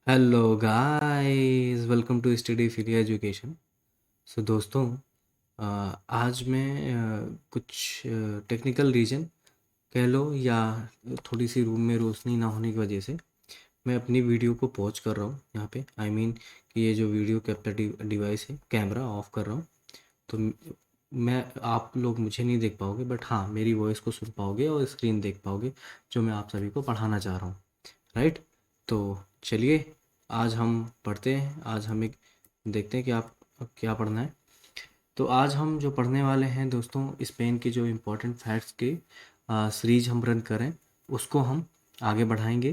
Hello guys, welcome to study free education. So दोस्तों, आज मैं कुछ टेक्निकल रीजन कह लो या थोड़ी सी रूम में रोशनी ना होने की वजह से मैं अपनी वीडियो को पॉज कर रहा हूँ यहाँ पे। कि ये जो वीडियो कैप्चर डिवाइस है, कैमरा ऑफ कर रहा हूँ। तो मैं आप लोग मुझे नहीं देख पाओगे, बट हाँ, मेरी वॉइस को सुन पाओगे और स्क्रीन देख पाओगे जो मैं आप सभी को पढ़ाना चाह रहा हूँ। राइट। तो चलिए, आज हम पढ़ते हैं। आज हम एक देखते हैं कि आप क्या पढ़ना है। तो आज हम जो पढ़ने वाले हैं दोस्तों, स्पेन के जो इम्पोर्टेंट फैक्ट्स के सीरीज हम रन करें, उसको हम आगे बढ़ाएंगे,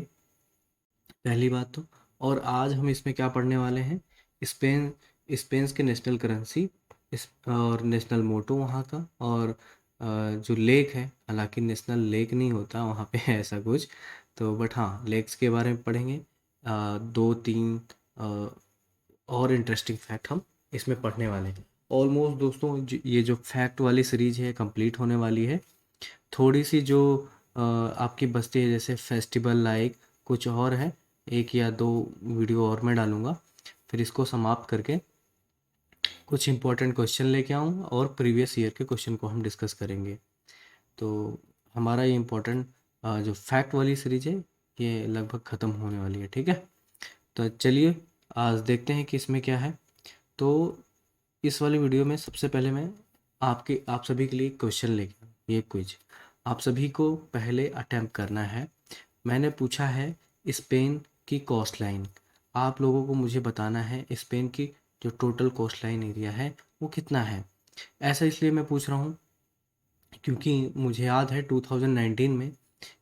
पहली बात तो। और आज हम इसमें क्या पढ़ने वाले हैं? स्पेन स्पेन के नेशनल करेंसी, इस और नेशनल मोटो वहाँ का, और जो लेक है, हालांकि नेशनल लेक नहीं होता वहाँ पे ऐसा कुछ। तो बट हाँ, लेक्स के बारे में पढ़ेंगे। दो तीन और इंटरेस्टिंग फैक्ट हम इसमें पढ़ने वाले हैं। ऑलमोस्ट दोस्तों, ये जो फैक्ट वाली सीरीज है कंप्लीट होने वाली है। थोड़ी सी जो आपकी बस्ती है, जैसे फेस्टिवल लाइक कुछ और है, एक या दो वीडियो और मैं डालूंगा। फिर इसको समाप्त करके कुछ इंपॉर्टेंट क्वेश्चन लेके आऊँगा और प्रीवियस ईयर के क्वेश्चन को हम डिस्कस करेंगे। तो हमारा ये इम्पोर्टेंट जो फैक्ट वाली सीरीज है, ये लगभग ख़त्म होने वाली है। ठीक है, तो चलिए आज देखते हैं कि इसमें क्या है। तो इस वाली वीडियो में सबसे पहले मैं आप सभी के लिए क्वेश्चन लेके आया हूं। ये क्विज आप सभी को पहले अटेम्प्ट करना है। मैंने पूछा है स्पेन की कोस्ट लाइन। आप लोगों को मुझे बताना है स्पेन की जो टोटल कोस्ट लाइन एरिया है वो कितना है। ऐसा इसलिए मैं पूछ रहा हूँ क्योंकि मुझे याद है 2019 में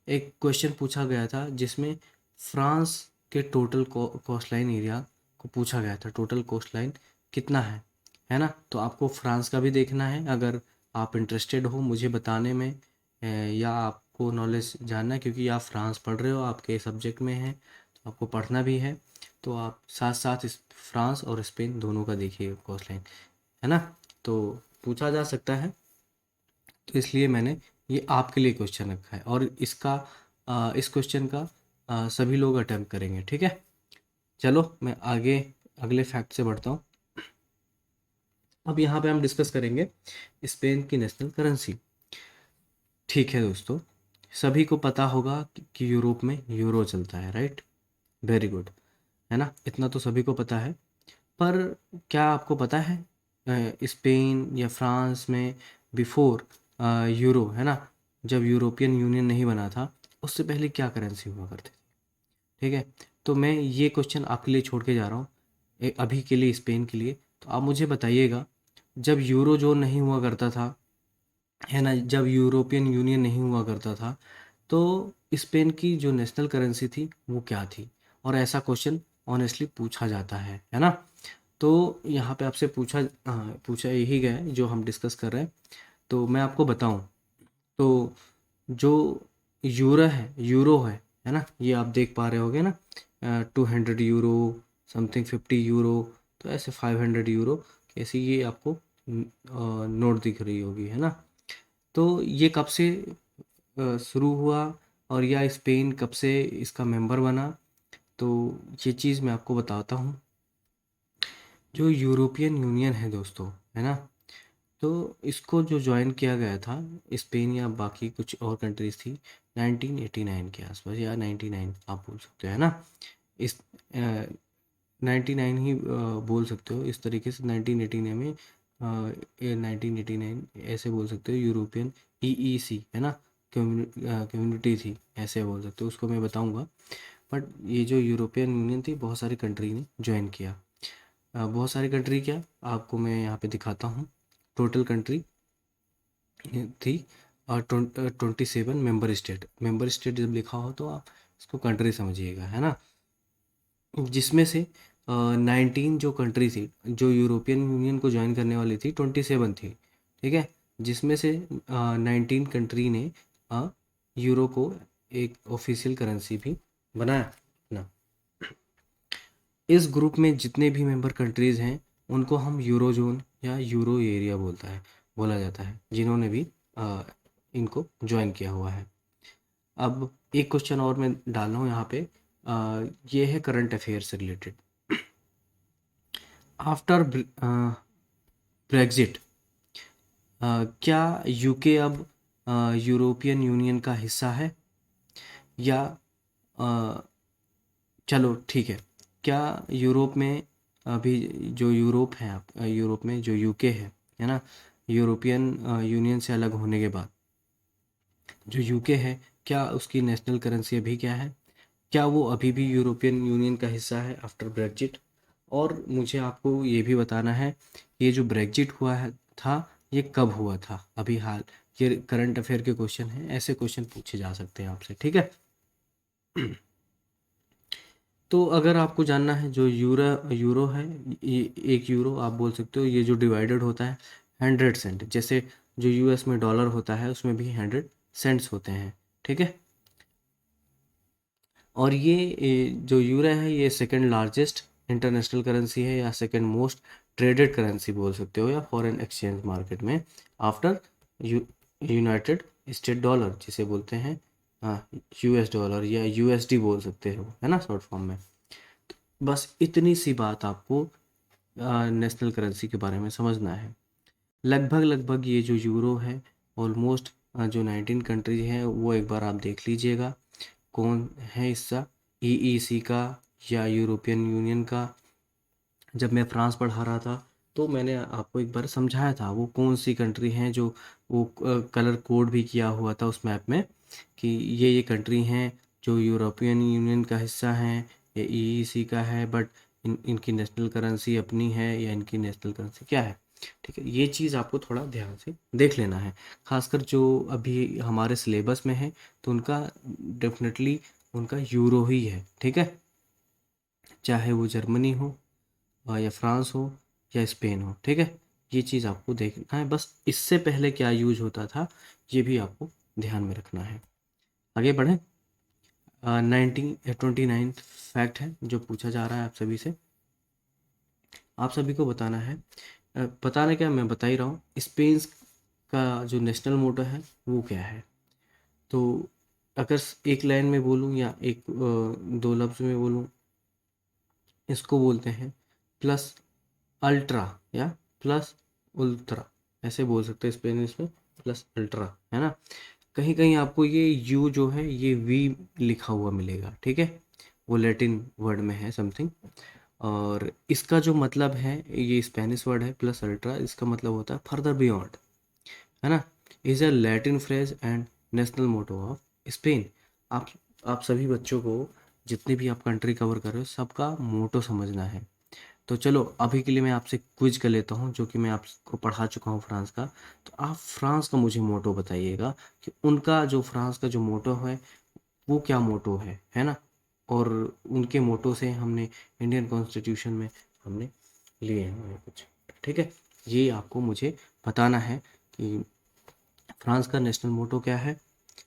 एक क्वेश्चन पूछा गया था जिसमें फ्रांस के टोटल कोस्ट लाइन एरिया को पूछा गया था। टोटल कोस्ट लाइन कितना है ना? तो आपको फ्रांस का भी देखना है। अगर आप इंटरेस्टेड हो मुझे बताने में, या आपको नॉलेज जानना है क्योंकि आप फ्रांस पढ़ रहे हो, आपके सब्जेक्ट में है, तो आपको पढ़ना भी है। तो आप साथ साथ इस फ्रांस और स्पेन दोनों का देखिए कोस्ट लाइन, है ना? तो पूछा जा सकता है, तो इसलिए मैंने ये आपके लिए क्वेश्चन रखा है। और इस क्वेश्चन का सभी लोग अटेम्प्ट करेंगे। ठीक है, चलो मैं आगे अगले फैक्ट से बढ़ता हूँ। अब यहाँ पे हम डिस्कस करेंगे स्पेन की नेशनल करेंसी। ठीक है दोस्तों, सभी को पता होगा कि यूरोप में यूरो चलता है, राइट? वेरी गुड, है ना? इतना तो सभी को पता है। पर क्या आपको पता है स्पेन या फ्रांस में बिफोर यूरो, है ना, जब यूरोपियन यूनियन नहीं बना था, उससे पहले क्या करेंसी हुआ करती थी? ठीक है, तो मैं ये क्वेश्चन आपके लिए छोड़ के जा रहा हूँ अभी के लिए, स्पेन के लिए। तो आप मुझे बताइएगा, जब यूरो जोन नहीं हुआ करता था, है ना, जब यूरोपियन यूनियन नहीं हुआ करता था, तो स्पेन की जो नेशनल करेंसी थी वो क्या थी? और ऐसा क्वेश्चन ऑनेस्टली पूछा जाता है ना? तो यहाँ पे आपसे पूछा यही गया है जो हम डिस्कस कर रहे हैं। तो मैं आपको बताऊं, तो जो यूरो है ना, ये आप देख पा रहे होगे ना, 200 यूरो, समथिंग 50 यूरो, तो ऐसे 500 यूरो, ऐसे ये आपको नोट दिख रही होगी, है ना? तो ये कब से शुरू हुआ, और या स्पेन कब से इसका मेंबर बना, तो ये चीज़ मैं आपको बताता हूँ। जो यूरोपियन यूनियन है दोस्तों, है ना, तो इसको जो ज्वाइन किया गया था, स्पेन या बाकी कुछ और कंट्रीज थी, 1989 के आसपास, या 99 आप बोल सकते हो, है ना? इस 99 ही बोल सकते हो इस तरीके से। 1989 में 1989 ऐसे बोल सकते हो। यूरोपियन ईईसी, है ना, कम्युनिटी थी, ऐसे बोल सकते हो उसको, मैं बताऊंगा। बट ये जो यूरोपियन यूनियन थी, बहुत सारी कंट्री ने ज्वाइन किया। बहुत सारी कंट्री क्या, आपको मैं यहाँ पे दिखाता हूँ। टोटल कंट्री थी 27 मेंबर स्टेट जब लिखा हो तो आप इसको कंट्री समझिएगा, है ना? जिसमें से 19 जो कंट्री थी, जो यूरोपियन यूनियन को ज्वाइन करने वाली थी, 27 थी। ठीक है, जिसमें से 19 कंट्री ने यूरो को एक ऑफिशियल करेंसी भी बनाया ना। इस ग्रुप में जितने भी मेंबर कंट्रीज हैं उनको हम यूरो जोन या यूरो एरिया बोला जाता है, जिन्होंने भी इनको ज्वाइन किया हुआ है। अब एक क्वेश्चन और मैं डाल रहा हूँ यहाँ पे, ये है करंट अफेयर से रिलेटेड। आफ्टर ब्रेग्जिट क्या यूके अब यूरोपियन यूनियन का हिस्सा है, या अ, चलो ठीक है, क्या यूरोप में अभी जो यूरोप है, आप यूरोप में जो यूके है ना, यूरोपियन यूनियन से अलग होने के बाद जो यूके है, क्या उसकी नेशनल करेंसी अभी क्या है, क्या वो अभी भी यूरोपियन यूनियन का हिस्सा है आफ्टर ब्रेग्जिट। और मुझे आपको ये भी बताना है, ये जो ब्रेग्जिट हुआ है था, ये कब हुआ था अभी हाल। ये करंट अफेयर के क्वेश्चन हैं, ऐसे क्वेश्चन पूछे जा सकते हैं आपसे, ठीक है। तो अगर आपको जानना है जो यूरो यूरो है, ये एक यूरो आप बोल सकते हो, ये जो डिवाइडेड होता है 100 सेंट, जैसे जो यूएस में डॉलर होता है उसमें भी 100 सेंट्स होते हैं, ठीक है। और ये जो यूरो है, ये सेकंड लार्जेस्ट इंटरनेशनल करेंसी है, या सेकंड मोस्ट ट्रेडेड करेंसी बोल सकते हो, या फॉरेन एक्सचेंज मार्केट में आफ्टर यूनाइटेड स्टेट डॉलर, जिसे बोलते हैं यूएस डॉलर, या यूएसडी बोल सकते हो, है ना, शॉर्ट फॉर्म में। बस इतनी सी बात आपको नेशनल करेंसी के बारे में समझना है। लगभग लगभग ये जो यूरो है, ऑलमोस्ट जो 19 कंट्री हैं वो एक बार आप देख लीजिएगा कौन है हिस्सा, ईईसी का या यूरोपियन यूनियन का। जब मैं फ्रांस पढ़ा रहा था तो मैंने आपको एक बार समझाया था वो कौन सी कंट्री हैं, जो वो कलर कोड भी किया हुआ था उस मैप में, कि ये कंट्री हैं जो यूरोपियन यूनियन का हिस्सा हैं, या ईईसी का है, बट इनकी नेशनल करेंसी अपनी है, या इनकी नेशनल करेंसी क्या है। ठीक है, ये चीज़ आपको थोड़ा ध्यान से देख लेना है, खासकर जो अभी हमारे सिलेबस में है, तो उनका डेफिनेटली उनका यूरो ही है, ठीक है, चाहे वो जर्मनी हो या फ्रांस हो या स्पेन हो, ठीक है। ये चीज़ आपको देखना है, बस इससे पहले क्या यूज होता था ये भी आपको ध्यान में रखना है। आगे बढ़ें। 29 फैक्ट है जो पूछा जा रहा है आप सभी से, आप सभी को बताना है। बताने क्या, मैं बता ही रहा हूँ, स्पेन का जो नेशनल मोटो है वो क्या है। तो अगर एक लाइन में बोलूँ या एक दो लफ्ज़ में बोलूँ, इसको बोलते हैं प्लस अल्ट्रा, या प्लस उल्ट्रा, ऐसे बोल सकते हैं स्पेनिश में, प्लस अल्ट्रा, है ना। कहीं कहीं आपको ये यू जो है ये वी लिखा हुआ मिलेगा, ठीक है, वो लैटिन वर्ड में है समथिंग। और इसका जो मतलब है, ये स्पेनिश वर्ड है प्लस अल्ट्रा, इसका मतलब होता है फर्दर बियॉन्ड, है ना। Is a Latin phrase and national motto of Spain. आप आप सभी बच्चों को, जितने भी आप कंट्री कवर कर रहे हो, सबका मोटो समझना है। तो चलो अभी के लिए मैं आपसे क्विज कर लेता हूँ, जो कि मैं आपको पढ़ा चुका हूँ फ्रांस का। तो आप फ्रांस का मुझे मोटो बताइएगा कि उनका जो फ्रांस का जो मोटो है वो क्या मोटो है ना। और उनके मोटो से हमने इंडियन कॉन्स्टिट्यूशन में हमने लिए हैं कुछ, ठीक है। ये आपको मुझे बताना है कि फ्रांस का नेशनल मोटो क्या है,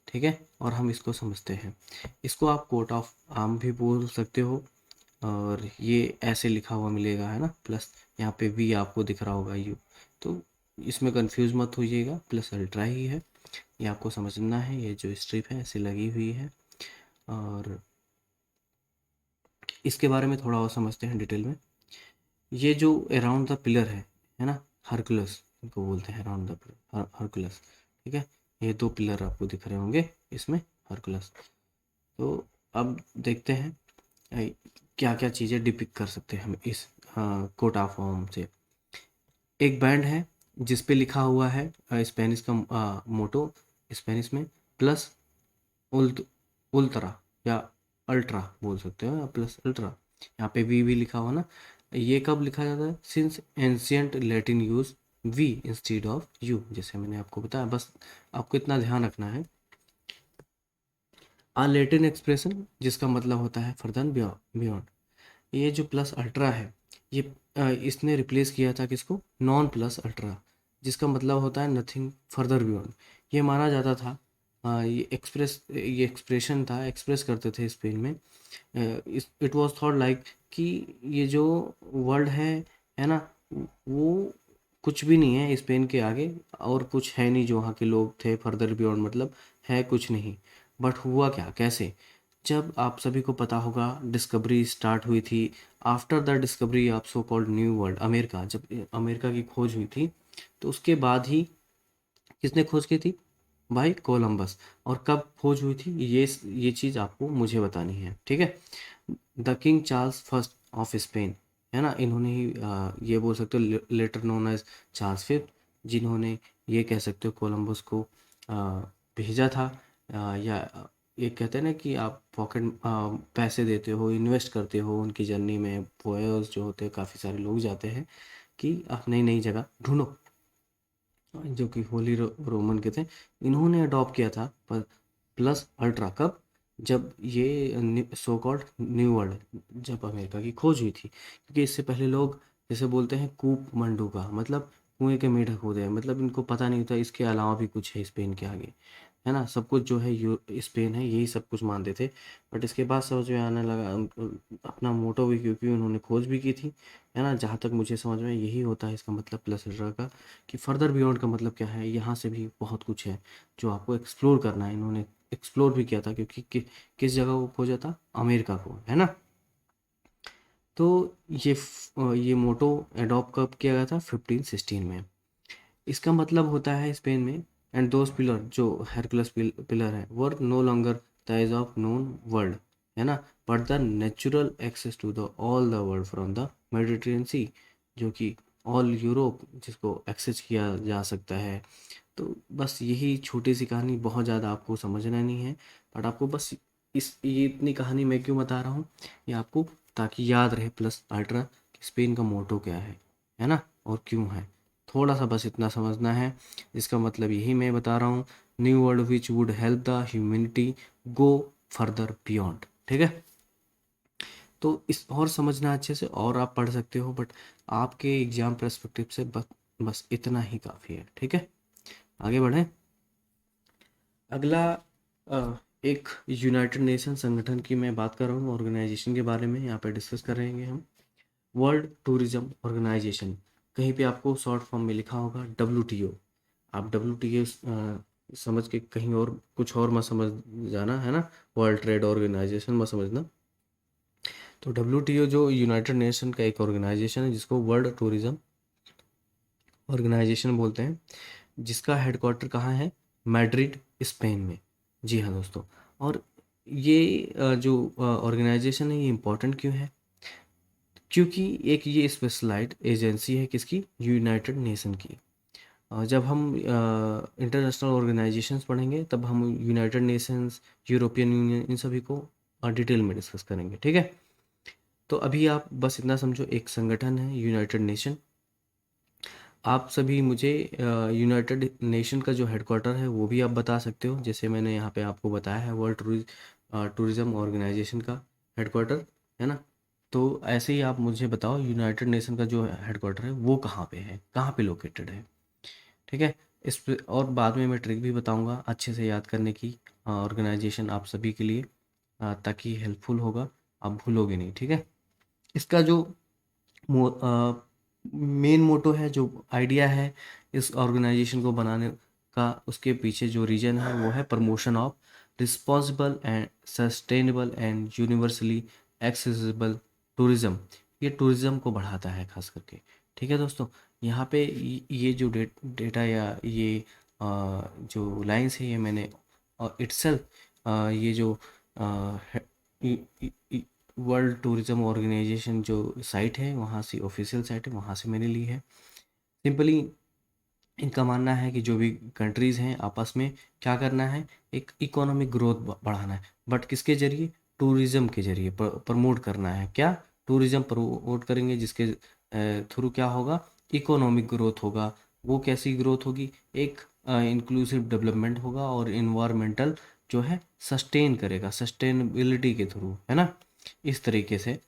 ठीक है, और हम इसको समझते हैं। इसको आप कोट ऑफ आर्म भी बोल सकते हो, और ये ऐसे लिखा हुआ मिलेगा, है ना, प्लस यहाँ पे वी आपको दिख रहा होगा यू। तो इसमें कंफ्यूज मत होइएगा, प्लस अल्ट्रा ही है, ये आपको समझना है। ये जो स्ट्रिप है ऐसे लगी हुई है, और इसके बारे में थोड़ा और समझते हैं डिटेल में। ये जो अराउंड द पिलर है ना, हरकुलस इनको बोलते हैं, अराउंड द पिलर हरकुलस, ठीक है। ये दो पिलर आपको दिख रहे होंगे इसमें, हरकुलस। तो अब देखते हैं क्या क्या चीज़ें डिपिक्ट कर सकते हैं हम इस कोटा फॉर्म से। एक बैंड है जिस पे लिखा हुआ है स्पेनिश का मोटो, स्पेनिश में प्लस उल्ट उल्ट्रा, या अल्ट्रा बोल सकते हो, या प्लस अल्ट्रा। यहाँ पे वी भी लिखा हुआ ना, ये कब लिखा जाता है, since ancient Latin use V instead of U, जैसे मैंने आपको बताया। बस आपको इतना ध्यान रखना है, आ लैटिन एक्सप्रेशन जिसका मतलब होता है फर्दर बियॉन्ड। ये जो प्लस अल्ट्रा है, ये इसने रिप्लेस किया था किसको, नॉन प्लस अल्ट्रा, जिसका मतलब होता है नथिंग फर्दर बियॉन्ड। ये माना जाता था, ये एक्सप्रेशन था, एक्सप्रेस करते थे स्पेन में। इट वाज थॉट लाइक कि ये जो वर्ल्ड है ना, वो कुछ भी नहीं है स्पेन के आगे, और कुछ है नहीं जो वहाँ के लोग थे फर्दर बियॉन्ड, मतलब है कुछ नहीं। बट हुआ क्या, कैसे, जब आप सभी को पता होगा डिस्कवरी स्टार्ट हुई थी, after the discovery of so called new world America, जब अमेरिका की खोज हुई थी, तो उसके बाद ही किसने खोज की थी? भाई कोलंबस। और कब खोज हुई थी ये चीज़ आपको मुझे बतानी है, ठीक है। The king Charles first of Spain, है ना, इन्होंने ही ये बोल सकते हो later known as Charles fifth, जिन्होंने ये कह सकते हो कोलंबस को भेजा था। या ये कहते हैं ना कि आप पॉकेट पैसे देते हो, इन्वेस्ट करते हो उनकी जर्नी में, वॉयर्स जो होते हैं काफ़ी सारे लोग जाते हैं कि आप नई नई जगह ढूंढो, जो कि होली रोमन के थे, इन्होंने अडॉप्ट किया था। पर प्लस अल्ट्रा कब? जब ये सो कॉल्ड न्यू वर्ल्ड, जब अमेरिका की खोज हुई थी, क्योंकि इससे पहले लोग जैसे बोलते हैं कूप मंडूका, मतलब कुएं के मेढक होते हैं, मतलब इनको पता नहीं होता इसके अलावा भी कुछ है स्पेन के आगे, है ना। सब कुछ जो है यू स्पेन है, यही सब कुछ मानते थे। बट इसके बाद समझ में आने लगा अपना मोटो भी, क्योंकि उन्होंने खोज भी की थी, है ना। जहाँ तक मुझे समझ में यही होता है इसका मतलब प्लस अल्ट्रा का, कि फर्दर बियॉन्ड का मतलब क्या है, यहाँ से भी बहुत कुछ है जो आपको एक्सप्लोर करना है। इन्होंने एक्सप्लोर भी किया था, क्योंकि किस जगह को खोजा था? अमेरिका को, है ना। तो ये मोटो एडॉप्ट कब किया गया था? 1516 में। इसका मतलब होता है स्पेन में, एंड दोज पिलर जो हेरकुलस पिलर है, were no longer the edge of known world, है ना, but the natural access to the all the world from the Mediterranean sea, जो कि ऑल यूरोप जिसको एक्सेस किया जा सकता है। तो बस यही छोटी सी कहानी, बहुत ज़्यादा आपको समझना नहीं है, बट आपको बस ये इतनी कहानी मैं क्यों बता रहा हूँ, ये आपको ताकि याद रहे प्लस अल्ट्रा कि स्पेन का मोटो क्या है ना, और क्यों है। थोड़ा सा बस इतना समझना है, इसका मतलब यही मैं बता रहा हूँ, new world which would help the humanity go further beyond, ठीक है। तो इस और समझना अच्छे से, और आप पढ़ सकते हो, बट आपके एग्जाम पर्सपेक्टिव से बस इतना ही काफ़ी है, ठीक है। आगे बढ़ें। अगला एक यूनाइटेड नेशन संगठन की मैं बात कर रहा हूँ, ऑर्गेनाइजेशन के बारे में यहाँ पे डिस्कस करेंगे हम। वर्ल्ड टूरिज्म ऑर्गेनाइजेशन, कहीं पे आपको शॉर्ट फॉर्म में लिखा होगा WTO। आप WTO समझ के कहीं और कुछ और मत समझ जाना, है ना, वर्ल्ड ट्रेड ऑर्गेनाइजेशन मत समझना। तो WTO जो यूनाइटेड नेशन का एक ऑर्गेनाइजेशन है, जिसको वर्ल्ड टूरिज्म ऑर्गेनाइजेशन बोलते हैं, जिसका हेडक्वार्टर कहाँ है? मैड्रिड, स्पेन में। जी हाँ दोस्तों। और ये जो ऑर्गेनाइजेशन है, ये इम्पोर्टेंट क्यों है? क्योंकि एक ये स्पेशलाइज्ड एजेंसी है किसकी? यूनाइटेड नेशन की। जब हम इंटरनेशनल ऑर्गेनाइजेशंस पढ़ेंगे, तब हम यूनाइटेड नेशंस, यूरोपियन यूनियन, इन सभी को डिटेल में डिस्कस करेंगे, ठीक है। तो अभी आप बस इतना समझो, एक संगठन है यूनाइटेड नेशन। आप सभी मुझे यूनाइटेड नेशन का जो हेडक्वार्टर है वो भी आप बता सकते हो, जैसे मैंने यहाँ पे आपको बताया है वर्ल्ड टूरिज्म ऑर्गेनाइजेशन का हेडक्वार्टर, है ना। तो ऐसे ही आप मुझे बताओ यूनाइटेड नेशन का जो हेडक्वार्टर है वो कहाँ पे है, कहाँ पे लोकेटेड है, ठीक है। इस पे और बाद में मैं ट्रिक भी बताऊंगा अच्छे से याद करने की, ऑर्गेनाइजेशन आप सभी के लिए, ताकि हेल्पफुल होगा, आप भूलोगे नहीं, ठीक है। इसका जो मेन मोटो है, जो आइडिया है इस ऑर्गेनाइजेशन को बनाने का, उसके पीछे जो रीजन है वो है promotion of responsible and sustainable and universally accessible tourism. ये टूरिज्म को बढ़ाता है खास करके, ठीक है दोस्तों। यहाँ पे ये जो डेटा या ये जो लाइंस है, ये मैंने इटसेल्फ ये जो वर्ल्ड टूरिज्म ऑर्गेनाइजेशन जो साइट है, वहाँ से ऑफिशियल साइट है, वहाँ से मैंने ली है। सिंपली इनका मानना है कि जो भी कंट्रीज़ हैं आपस में क्या करना है, एक इकोनॉमिक ग्रोथ बढ़ाना है, बट किसके जरिए? टूरिज्म के जरिए प्रमोट करना है। क्या? टूरिज्म प्रमोट करेंगे, जिसके थ्रू क्या होगा? इकोनॉमिक ग्रोथ होगा। वो कैसी ग्रोथ होगी? एक इंक्लूसिव डेवलपमेंट होगा, और इन्वायरमेंटल जो है सस्टेन करेगा, सस्टेनेबिलिटी के थ्रू, है ना। इस तरीके से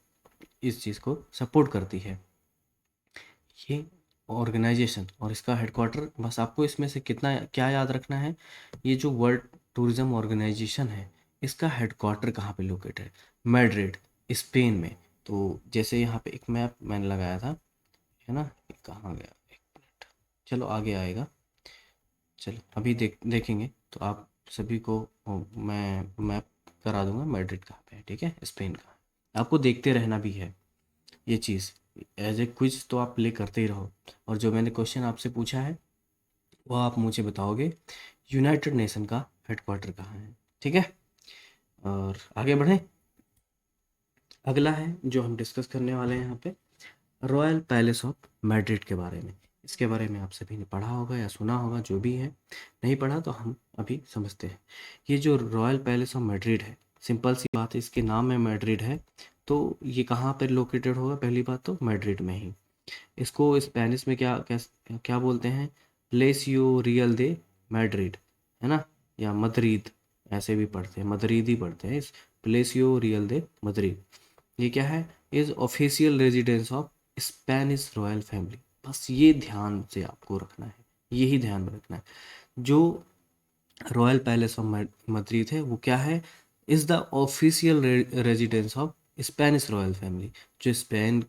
इस चीज़ को सपोर्ट करती है ये ऑर्गेनाइजेशन, और इसका हेडक्वार्टर, बस आपको इसमें से कितना क्या याद रखना है, ये जो वर्ल्ड टूरिज्म ऑर्गेनाइजेशन है, इसका हेडक्वार्टर कहाँ पे लोकेटेड है? मैड्रिड, स्पेन में। तो जैसे यहाँ पे एक मैप मैंने लगाया था, है ना, ये कहाँ गया, एक मिनट, चलो आगे आएगा। चलो अभी देखेंगे तो आप सभी को मैं मैप करा दूंगा मैड्रिड कहाँ पे है, ठीक है, स्पेन का। आपको देखते रहना भी है ये चीज़, एज ए क्विज तो आप प्ले करते ही रहो। और जो मैंने क्वेश्चन आपसे पूछा है वो आप मुझे बताओगे यूनाइटेड नेशन का हेडक्वार्टर कहाँ है, ठीक है। और आगे बढ़ें, अगला है जो हम डिस्कस करने वाले हैं यहाँ पे, रॉयल पैलेस ऑफ मैड्रिड के बारे में। इसके बारे में आप सभी ने पढ़ा होगा या सुना होगा, जो भी है। नहीं पढ़ा तो हम अभी समझते हैं। ये जो रॉयल पैलेस ऑफ मैड्रिड है, सिंपल सी बात है, इसके नाम में मैड्रिड है, तो ये कहाँ पर लोकेटेड होगा? पहली बात तो मैड्रिड में ही। इसको स्पेनिश में क्या क्या क्या बोलते हैं? प्लेसियो रियल दे मैड्रिड, है ना, या मद्रिद, ऐसे भी पढ़ते हैं, मद्रिद ही पढ़ते हैं, इस प्लेसियो रियल दे मद्रिद। ये क्या है? Is official residence of Spanish royal family. बस ये ध्यान से आपको रखना है, यही ध्यान में रखना है। जो रॉयल पैलेस ऑफ मद्रिद है वो क्या है? Is the official residence of Spanish royal family. जो स्पेन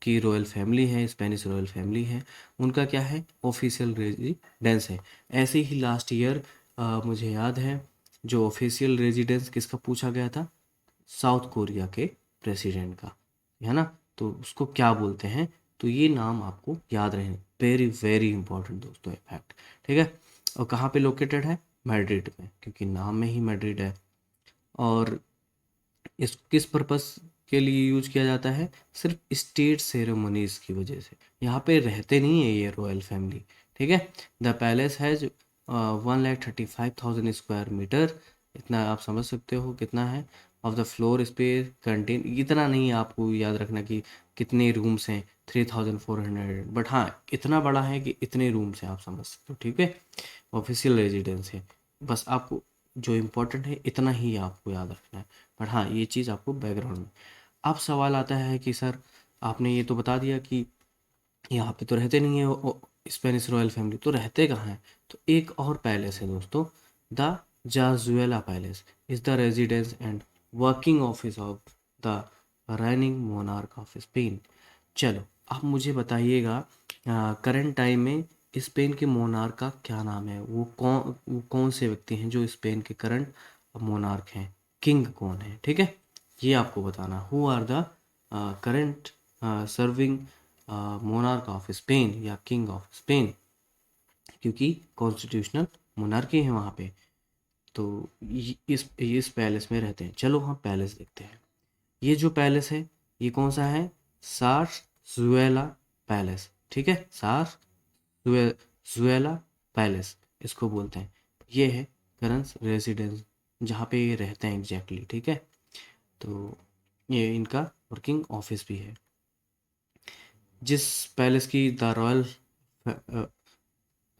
की रॉयल फैमिली है, स्पेनिश रॉयल फैमिली है, उनका क्या है? ऑफिशियल रेजिडेंस है। ऐसे ही लास्ट ईयर मुझे याद है, जो ऑफिशियल रेजिडेंस किसका पूछा गया था? साउथ कोरिया के प्रेसिडेंट का, है ना। तो उसको क्या बोलते हैं? तो ये नाम आपको याद रहे, वेरी वेरी इंपॉर्टेंट दोस्तों, ये फैक्ट, ठीक है। और कहाँ पे लोकेटेड है? मैड्रिड में, क्योंकि नाम में ही मैड्रिड है। और इस किस पर्पस के लिए यूज किया जाता है? सिर्फ स्टेट सेरेमनीज की वजह से। यहाँ पे रहते नहीं है ये रॉयल फैमिली, ठीक है। The palace has 1,35,000 square metre. इतना आप समझ सकते हो कितना है। Of the floor space contain, इतना नहीं आपको याद रखना कि कितने रूम्स हैं, 3,400, बट हाँ इतना बड़ा है कि इतने रूम्स हैं, आप समझ सकते हो, ठीक है। ऑफिशियल रेजिडेंस है, बस आपको जो इम्पोर्टेंट है इतना ही आपको याद रखना है। बट हाँ ये चीज़ आपको बैकग्राउंड में। अब सवाल आता है कि सर आपने ये तो बता दिया कि यहाँ पे तो रहते नहीं है स्पेनिश रॉयल फैमिली, तो रहते कहाँ हैं? तो एक और पैलेस है दोस्तों, the Zarzuela palace is the residence and working office of the running monarch of Spain. चलो आप मुझे बताइएगा, करंट टाइम में स्पेन के मोनार्क का क्या नाम है? वो कौन से व्यक्ति हैं जो स्पेन के करंट मोनार्क हैं? किंग कौन है, ठीक है, ये आपको बताना। Who are the current serving monarch of Spain या किंग ऑफ स्पेन, क्योंकि कॉन्स्टिट्यूशनल मोनार्की है वहाँ पे। तो इस पैलेस में रहते हैं। चलो हम पैलेस देखते हैं। ये जो पैलेस है ये कौन सा है? सार जुएला पैलेस, ठीक है, सार जुएला पैलेस इसको बोलते हैं। ये है करंट रेजिडेंस, जहाँ पे ये रहते हैं एग्जैक्टली, ठीक है। तो ये इनका वर्किंग ऑफिस भी है। जिस पैलेस की the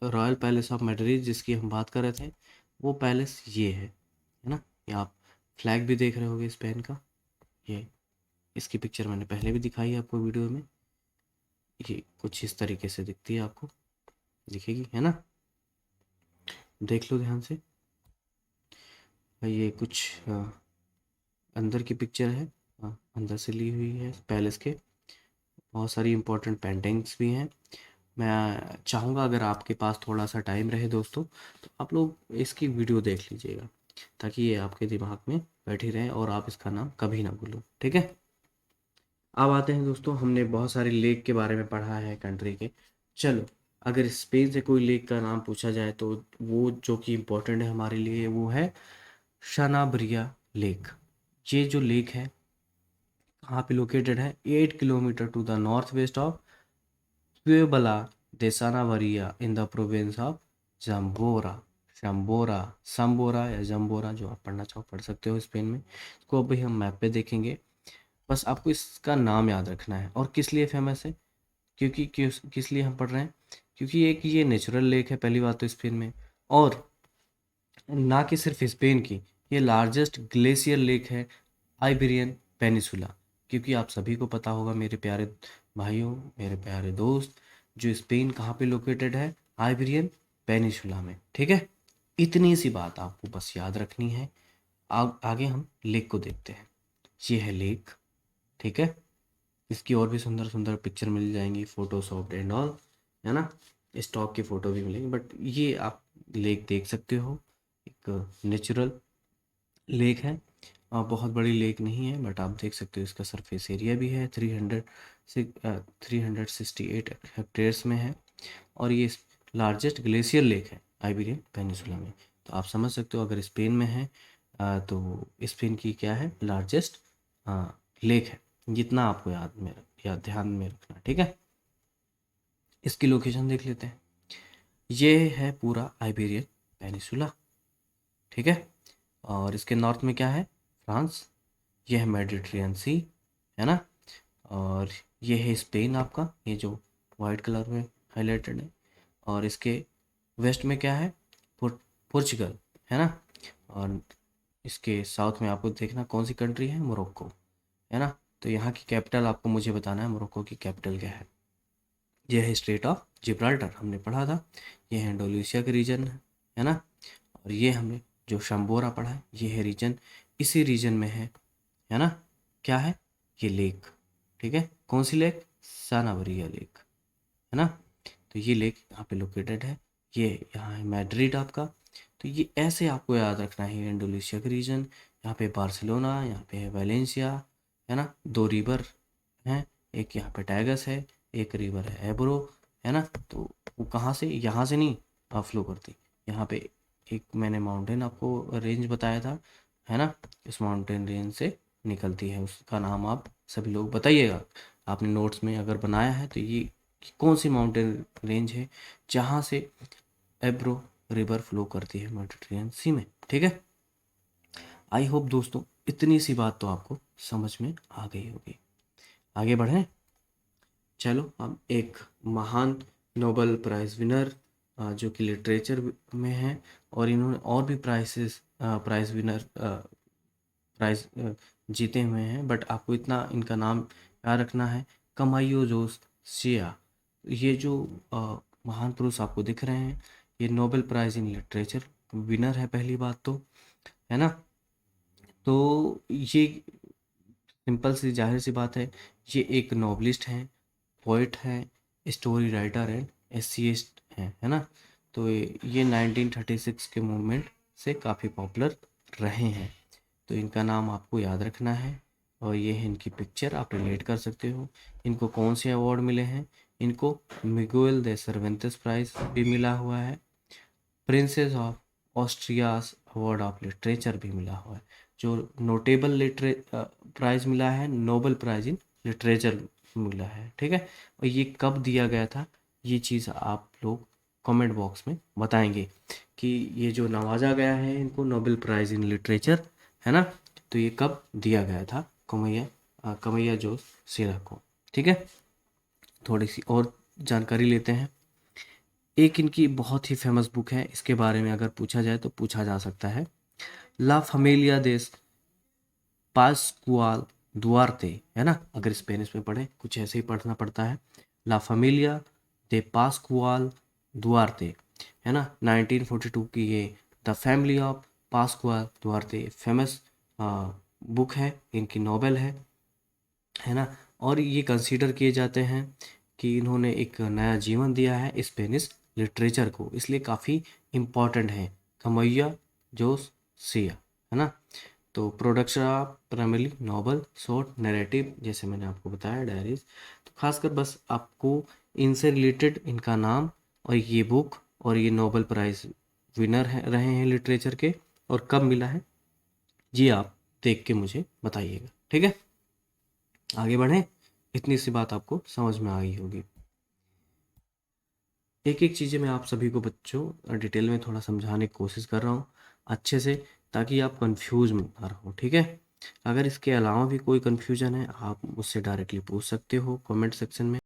royal palace of Madrid जिसकी हम बात कर रहे थे, वो पैलेस ये है ना। ये आप फ्लैग भी देख रहे होगे स्पेन का, ये इसकी पिक्चर मैंने पहले भी दिखाई है आपको वीडियो में। ये कुछ इस तरीके से दिखती है, आपको दिखेगी, है ना, देख लो ध्यान से। ये कुछ अंदर की पिक्चर है, अंदर से ली हुई है पैलेस के। बहुत सारी इंपॉर्टेंट पेंटिंग्स भी हैं। मैं चाहूँगा अगर आपके पास थोड़ा सा टाइम रहे दोस्तों, तो आप लोग इसकी वीडियो देख लीजिएगा, ताकि ये आपके दिमाग में बैठी रहे और आप इसका नाम कभी ना भूलो, ठीक है। अब आते हैं दोस्तों, हमने बहुत सारे लेक के बारे में पढ़ा है कंट्री के। चलो अगर स्पेन से कोई लेक का नाम पूछा जाए तो वो जो कि इम्पोर्टेंट है हमारे लिए, वो है शनाब्रिया लेक। ये जो लेक है कहाँ पे लोकेटेड है? 8 kilometre to the north west of Puebla de Sanabria in the province of Zamora. Zamora, Zamora या जम्बोरा, जो आप पढ़ना चाहो पढ़ सकते हो स्पेन में। इसको अभी हम मैप पे देखेंगे। बस आपको इसका नाम याद रखना है। और किस लिए फेमस है? क्योंकि किस लिए हम पढ़ रहे हैं? क्योंकि एक ये नेचुरल लेक है, पहली बात तो स्पेन में, और ना कि सिर्फ स्पेन की, ये लार्जेस्ट ग्लेशियर लेक है आइबेरियन पेनिसुला। क्योंकि आप सभी को पता होगा मेरे प्यारे भाइयों, मेरे प्यारे दोस्त, जो स्पेन कहाँ पे लोकेटेड है? आइबेरियन पेनिसुला में, ठीक है। इतनी सी बात आपको बस याद रखनी है। आगे हम लेक को देखते हैं। ये है लेक, ठीक है। इसकी और भी सुंदर सुंदर पिक्चर मिल जाएंगी, फोटोशॉप एंड ऑल, है ना। स्टॉक की फ़ोटो भी मिलेंगी, बट ये आप लेक देख सकते हो, एक नेचुरल लेक है। बहुत बड़ी लेक नहीं है, बट आप देख सकते हो इसका सरफेस एरिया भी है 368 हेक्टेयर्स में है, और ये लार्जेस्ट ग्लेशियर लेक है आइबेरियन पेनिनसुला में। तो आप समझ सकते हो अगर स्पेन में है तो स्पेन की क्या है, लार्जेस्ट लेक है। जितना आपको याद ध्यान में रखना, ठीक है। इसकी लोकेशन देख लेते हैं। ये है पूरा आइबेरियन पेनिनसुला, ठीक है। और इसके नॉर्थ में क्या है, फ्रांस। ये है मेडिटेरियन सी, है ना। और ये है स्पेन आपका, ये जो वाइट कलर में हाईलाइटेड है। और इसके वेस्ट में क्या है, पोर्चुगल, है ना। और इसके साउथ में आपको देखना कौन सी कंट्री है, मोरक्को, है ना। तो यहाँ की कैपिटल आपको मुझे बताना है, मोरक्को की कैपिटल क्या है। ये है स्ट्रेट ऑफ जिब्राल्टर, हमने पढ़ा था। ये है इंडोनेशिया के रीजन, है ना। और ये हमने जो शम्बोरा पढ़ा है, ये है रीजन, इसी रीजन में है ना। क्या है, ये लेक, ठीक है। कौन सी लेक, सानावरिया लेक, है ना। तो ये लेक यहाँ पे लोकेटेड है। ये यहाँ है मैड्रिड आपका। तो ये ऐसे आपको याद रखना है, इंडोनेशिया का रीजन, यहाँ पे बार्सिलोना, यहाँ पे है वेलेंसिया, है ना। दो रिवर हैं, एक यहाँ पे टैगस है, एक रिवर है एब्रो, है ना। तो वो कहाँ से, यहाँ से नहीं फ्लो करती, यहाँ पे एक मैंने माउंटेन आपको रेंज बताया था, है ना। इस माउंटेन रेंज से निकलती है, उसका नाम आप सभी लोग बताइएगा। आपने नोट्स में अगर बनाया है तो ये कि कौन सी माउंटेन रेंज है जहाँ से एब्रो रिवर फ्लो करती है मेडिटेरियन सी में, ठीक है। आई होप दोस्तों इतनी सी बात तो आपको समझ में आ गई होगी। आगे बढ़ें। चलो अब एक महान नोबेल प्राइज विनर जो कि लिटरेचर में है, और इन्होंने और भी प्राइज विनर प्राइज जीते हुए हैं, बट आपको इतना इनका नाम याद रखना है, कमाइयो जोस सिया। ये जो महान पुरुष आपको दिख रहे हैं, ये Nobel prize in literature winner है, पहली बात तो, है ना। तो ये सिंपल सी जाहिर सी बात है, ये एक नॉवलिस्ट हैं, पोइट हैं, स्टोरी राइटर एंड एसेइस्ट हैं, है ना। तो ये 1936 के मूवमेंट से काफ़ी पॉपुलर रहे हैं। तो इनका नाम आपको याद रखना है, और ये है इनकी पिक्चर, आप रिलेट कर सकते हो। इनको कौन से अवार्ड मिले हैं, इनको मिगुएल दे सर्वेंटेस प्राइज भी मिला हुआ है, Princess of Asturias award of literature भी मिला हुआ है। जो नोटेबल प्राइज मिला है, नोबेल प्राइज इन लिटरेचर मिला है, ठीक है। और ये कब दिया गया था, ये चीज़ आप लोग कमेंट बॉक्स में बताएंगे कि ये जो नवाजा गया है इनको नोबेल प्राइज इन लिटरेचर, है ना, तो ये कब दिया गया था कमैया जोस सिरा को, ठीक है। थोड़ी सी और जानकारी लेते हैं। एक इनकी बहुत ही फेमस बुक है, इसके बारे में अगर पूछा जाए तो पूछा जा सकता है, ला फमेलिया देस पास्कुआल दुआर्ते, है ना। अगर स्पेनिश में पढ़े कुछ ऐसे ही पढ़ना पड़ता है, ला फमेलिया दे पास्कुआल दुआर्ते, है ना। 1942 की ये the family of Pascual Duarte famous book है, इनकी नॉवेल है ना। और ये कंसीडर किए जाते हैं कि इन्होंने एक नया जीवन दिया है स्पेनिश लिटरेचर को, इसलिए काफ़ी इम्पॉर्टेंट है कमैया जोस सिया, है ना। तो production of primary novel, short narrative, जैसे मैंने आपको बताया, डायरीज। तो खासकर बस आपको इनसे रिलेटेड इनका नाम और ये बुक और ये नोबेल प्राइज विनर रहे हैं लिटरेचर के, और कब मिला है ये आप देख के मुझे बताइएगा, ठीक है। आगे बढ़ें। इतनी सी बात आपको समझ में आ गई होगी। एक एक चीज़ें मैं आप सभी को बच्चों डिटेल में थोड़ा समझाने की कोशिश कर रहा हूँ अच्छे से, ताकि आप कंफ्यूज ना रहो, ठीक है। अगर इसके अलावा भी कोई कंफ्यूजन है आप मुझसे डायरेक्टली पूछ सकते हो कमेंट सेक्शन में।